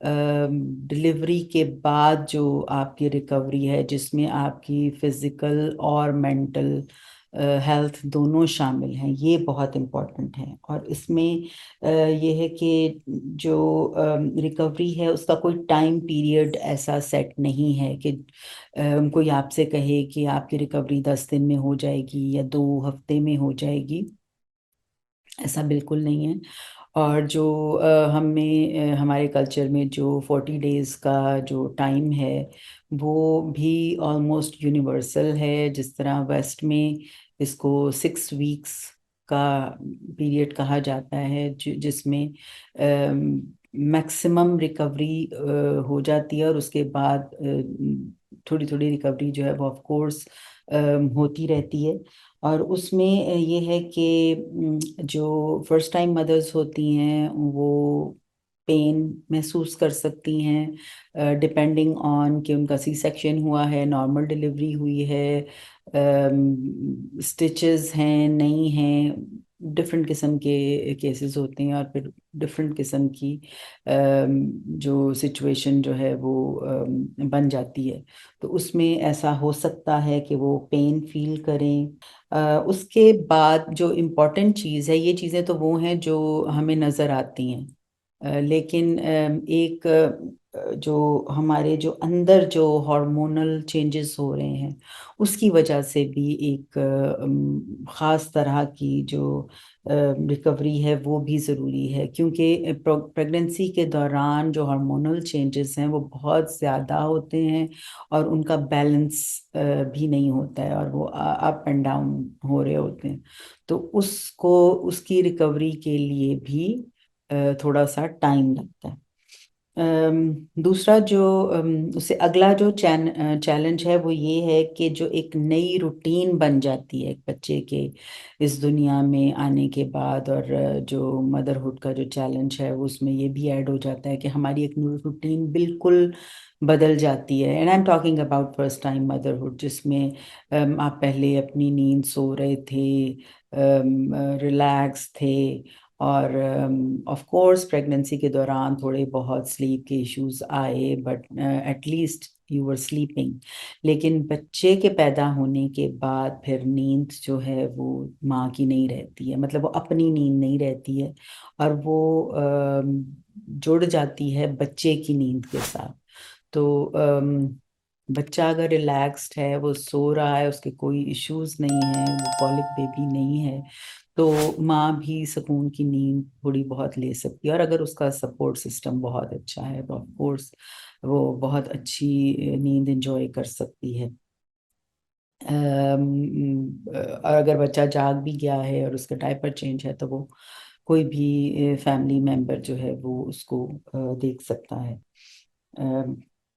Delivery کے بعد جو آپ کی ریکوری ہے، جس میں آپ کی فزیکل اور مینٹل ہیلتھ دونوں شامل ہیں، یہ بہت امپورٹنٹ ہے. اور اس میں یہ ہے کہ جو ریکوری ہے اس کا کوئی ٹائم پیریڈ ایسا سیٹ نہیں ہے کہ کوئی آپ سے کہے کہ آپ کی ریکوری 10 دن میں ہو جائے گی یا 2 ہفتے میں ہو جائے گی. ایسا بالکل نہیں ہے. اور جو ہمیں ہمارے کلچر میں جو 40 days کا جو ٹائم ہے وہ بھی آلموسٹ یونیورسل ہے. جس طرح ویسٹ میں اس کو 6 weeks کا پیریڈ کہا جاتا ہے، جس میں میکسیمم ریکوری ہو جاتی ہے، اور اس کے بعد تھوڑی تھوڑی ریکوری جو ہے وہ آف کورس ہوتی رہتی ہے. اور اس میں یہ ہے کہ جو فرسٹ ٹائم مدرس ہوتی ہیں وہ پین محسوس کر سکتی ہیں ڈپینڈنگ آن کہ ان کا سی سیکشن ہوا ہے، نارمل ڈلیوری ہوئی ہے، اسٹچز ہیں نہیں ہیں. ڈفرینٹ قسم کے کیسز ہوتے ہیں، اور پھر ڈفرینٹ قسم کی جو سچویشن جو ہے وہ بن جاتی ہے. تو اس میں ایسا ہو سکتا ہے کہ وہ پین فیل کریں. اس کے بعد جو امپورٹنٹ چیز ہے، یہ چیزیں تو وہ ہیں جو ہمیں نظر آتی ہیں، لیکن ایک جو ہمارے جو اندر جو ہارمونل چینجز ہو رہے ہیں اس کی وجہ سے بھی ایک خاص طرح کی جو ریکوری ہے وہ بھی ضروری ہے. کیونکہ پریگننسی کے دوران جو ہارمونل چینجز ہیں وہ بہت زیادہ ہوتے ہیں، اور ان کا بیلنس بھی نہیں ہوتا ہے، اور وہ اپ اینڈ ڈاؤن ہو رہے ہوتے ہیں. تو اس کی ریکوری کے لیے بھی تھوڑا سا ٹائم لگتا ہے. دوسرا جو اس سے اگلا جو چیلنج ہے وہ یہ ہے کہ جو ایک نئی روٹین بن جاتی ہے ایک بچے کے اس دنیا میں آنے کے بعد، اور جو مدرہڈ کا جو چیلنج ہے وہ اس میں یہ بھی ایڈ ہو جاتا ہے کہ ہماری ایک روٹین بالکل بدل جاتی ہے. And I am talking about first time motherhood, جس میں آپ پہلے اپنی نیند سو رہے تھے، ریلیکس تھے، اور آف کورس پریگننسی کے دوران تھوڑے بہت سلیپ کے ایشوز آئے، but at least you were sleeping. لیکن بچے کے پیدا ہونے کے بعد پھر نیند جو ہے وہ ماں کی نہیں رہتی ہے، مطلب وہ اپنی نیند نہیں رہتی ہے، اور وہ جڑ جاتی ہے بچے کی نیند کے ساتھ. تو بچہ اگر ریلیکسڈ ہے، وہ سو رہا ہے، اس کے کوئی ایشوز نہیں ہیں، وہ کولک بیبی نہیں ہے، تو ماں بھی سکون کی نیند تھوڑی بہت لے سکتی ہے. اور اگر اس کا سپورٹ سسٹم بہت اچھا ہے تو آف کورس وہ بہت اچھی نیند انجوائے کر سکتی ہے. اور اگر بچہ جاگ بھی گیا ہے اور اس کا ڈائپر چینج ہے تو وہ کوئی بھی فیملی ممبر جو ہے وہ اس کو دیکھ سکتا ہے.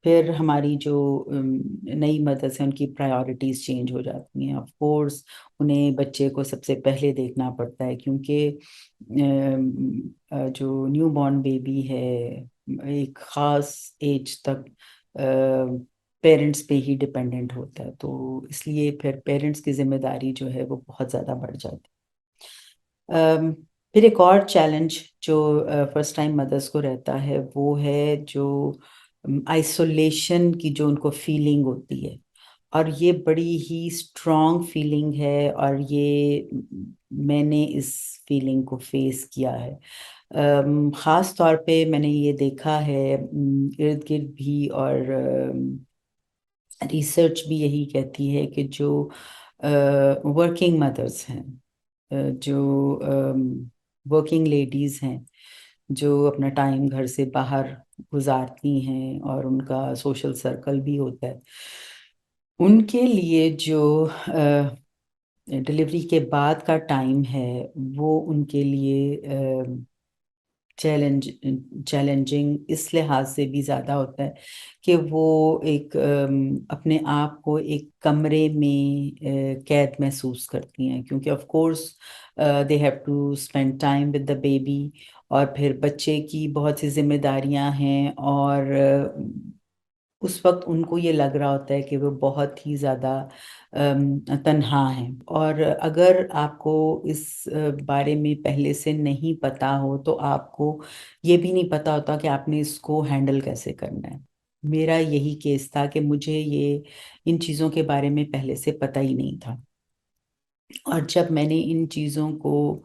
پھر ہماری جو نئی مدرس ہیں ان کی پرائیورٹیز چینج ہو جاتی ہیں. آف کورس انہیں بچے کو سب سے پہلے دیکھنا پڑتا ہے، کیونکہ جو نیو بورن بیبی ہے ایک خاص ایج تک پیرنٹس پہ ہی ڈپینڈنٹ ہوتا ہے. تو اس لیے پھر پیرنٹس کی ذمہ داری جو ہے وہ بہت زیادہ بڑھ جاتی ہے. پھر ایک اور چیلنج جو فرسٹ ٹائم مدرس کو رہتا ہے وہ ہے جو آئسولیشن کی جو ان کو فیلنگ ہوتی ہے، اور یہ بڑی ہی اسٹرانگ فیلنگ ہے، اور یہ میں نے اس فیلنگ کو فیس کیا ہے. خاص طور پہ میں نے یہ دیکھا ہے ارد گرد بھی، اور ریسرچ بھی یہی کہتی ہے کہ جو ورکنگ مدرس ہیں، جو ورکنگ لیڈیز ہیں، جو اپنا ٹائم گھر سے باہر گزارتی ہیں اور ان کا سوشل سرکل بھی ہوتا ہے، ان کے لیے جو ڈلیوری کے بعد کا ٹائم ہے وہ ان کے لیے چیلنجنگ اس لحاظ سے بھی زیادہ ہوتا ہے کہ وہ ایک اپنے آپ کو ایک کمرے میں قید محسوس کرتی ہیں، کیونکہ of course they have to spend time with the baby, اور پھر بچے کی بہت سی ذمہ داریاں ہیں، اور اس وقت ان کو یہ لگ رہا ہوتا ہے کہ وہ بہت ہی زیادہ تنہا ہیں، اور اگر آپ کو اس بارے میں پہلے سے نہیں پتا ہو تو آپ کو یہ بھی نہیں پتا ہوتا کہ آپ نے اس کو ہینڈل کیسے کرنا ہے۔ میرا یہی کیس تھا کہ مجھے ان چیزوں کے بارے میں پہلے سے پتہ ہی نہیں تھا، اور جب میں نے ان چیزوں کو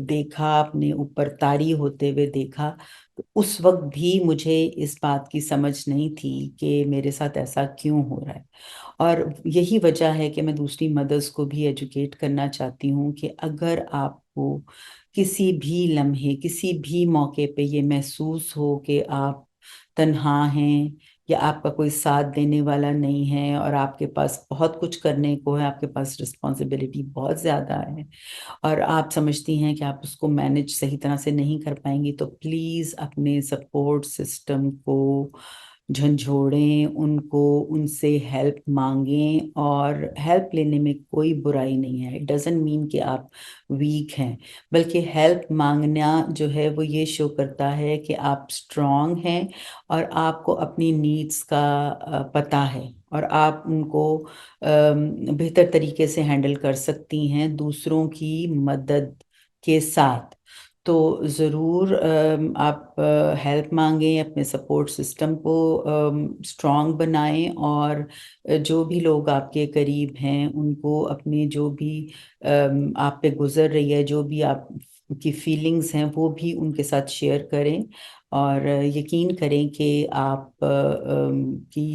دیکھا، اپنے اوپر طاری ہوتے ہوئے دیکھا، تو اس وقت بھی مجھے اس بات کی سمجھ نہیں تھی کہ میرے ساتھ ایسا کیوں ہو رہا ہے، اور یہی وجہ ہے کہ میں دوسری مدرس کو بھی ایجوکیٹ کرنا چاہتی ہوں کہ اگر آپ کو کسی بھی لمحے، کسی بھی موقع پہ یہ محسوس ہو کہ آپ تنہا ہیں، یا آپ کا کوئی ساتھ دینے والا نہیں ہے، اور آپ کے پاس بہت کچھ کرنے کو ہے، آپ کے پاس رسپانسبلٹی بہت زیادہ ہے، اور آپ سمجھتی ہیں کہ آپ اس کو مینج صحیح طرح سے نہیں کر پائیں گی، تو پلیز اپنے سپورٹ سسٹم کو جھنجھوڑیں، ان سے ہیلپ مانگیں، اور ہیلپ لینے میں کوئی برائی نہیں ہے۔ اٹ ڈزنٹ مین کہ آپ ویک ہیں، بلکہ ہیلپ مانگنا جو ہے وہ یہ شو کرتا ہے کہ آپ اسٹرانگ ہیں، اور آپ کو اپنی نیڈس کا پتہ ہے، اور آپ ان کو بہتر طریقے سے ہینڈل کر سکتی ہیں دوسروں کی مدد کے ساتھ۔ تو ضرور آپ ہیلپ مانگیں، اپنے سپورٹ سسٹم کو اسٹرانگ بنائیں، اور جو بھی لوگ آپ کے قریب ہیں ان کو اپنے جو بھی آپ پہ گزر رہی ہے، جو بھی آپ کی فیلنگز ہیں، وہ بھی ان کے ساتھ شیئر کریں، اور یقین کریں کہ آپ کی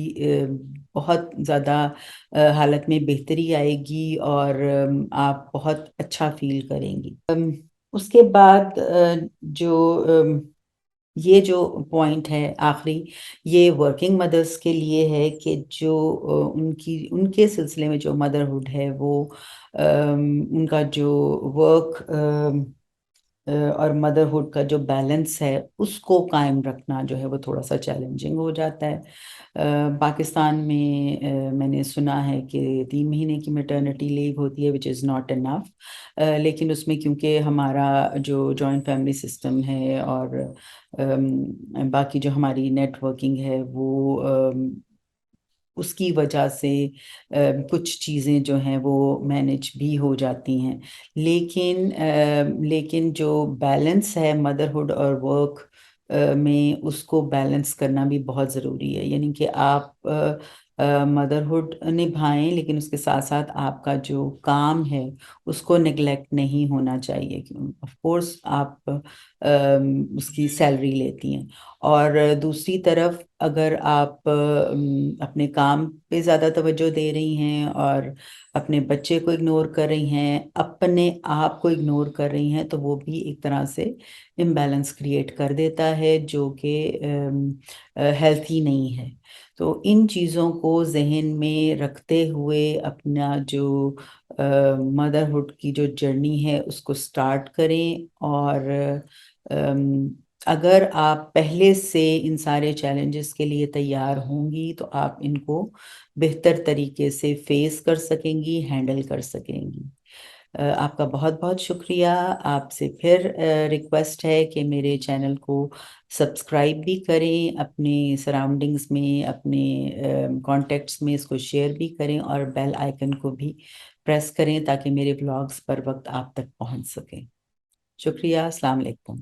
بہت زیادہ حالت میں بہتری آئے گی، اور آپ بہت اچھا فیل کریں گی۔ اس کے بعد جو یہ جو پوائنٹ ہے آخری، یہ ورکنگ مدرس کے لیے ہے کہ جو ان کے سلسلے میں جو مدرہڈ ہے، وہ ان کا جو ورک اور مدرہڈ کا جو بیلنس ہے اس کو قائم رکھنا جو ہے وہ تھوڑا سا چیلنجنگ ہو جاتا ہے۔ پاکستان میں میں نے سنا ہے کہ 3 مہینے کی میٹرنٹی لیو ہوتی ہے، وچ از ناٹ انف، لیکن اس میں کیونکہ ہمارا جو جوائنٹ فیملی سسٹم ہے، اور باقی جو ہماری نیٹ ورکنگ ہے، وہ اس کی وجہ سے کچھ چیزیں جو ہیں وہ مینج بھی ہو جاتی ہیں، لیکن جو بیلنس ہے مدرہڈ اور ورک میں، اس کو بیلنس کرنا بھی بہت ضروری ہے، یعنی کہ آپ مدرہڈ نبھائیں، لیکن اس کے ساتھ ساتھ آپ کا جو کام ہے اس کو نگلیکٹ نہیں ہونا چاہیے، آف کورس آپ اس کی سیلری لیتی ہیں، اور دوسری طرف اگر آپ اپنے کام پہ زیادہ توجہ دے رہی ہیں اور اپنے بچے کو اگنور کر رہی ہیں، اپنے آپ کو اگنور کر رہی ہیں، تو وہ بھی ایک طرح سے امبیلنس کریٹ کر دیتا ہے، جو کہ ہیلتھی نہیں ہے۔ تو ان چیزوں کو ذہن میں رکھتے ہوئے اپنا جو مدرہڈ کی جو جرنی ہے اس کو سٹارٹ کریں، اور اگر آپ پہلے سے ان سارے چیلنجز کے لیے تیار ہوں گی تو آپ ان کو بہتر طریقے سے فیس کر سکیں گی، ہینڈل کر سکیں گی۔ آپ کا بہت بہت شکریہ۔ آپ سے پھر ریکویسٹ ہے کہ میرے چینل کو سبسکرائب بھی کریں، اپنے سراؤنڈنگز میں، اپنے کانٹیکٹس میں اس کو شیئر بھی کریں، اور بیل آئیکن کو بھی پریس کریں تاکہ میرے بلاگز پر وقت آپ تک پہنچ سکیں۔ شکریہ، السلام علیکم۔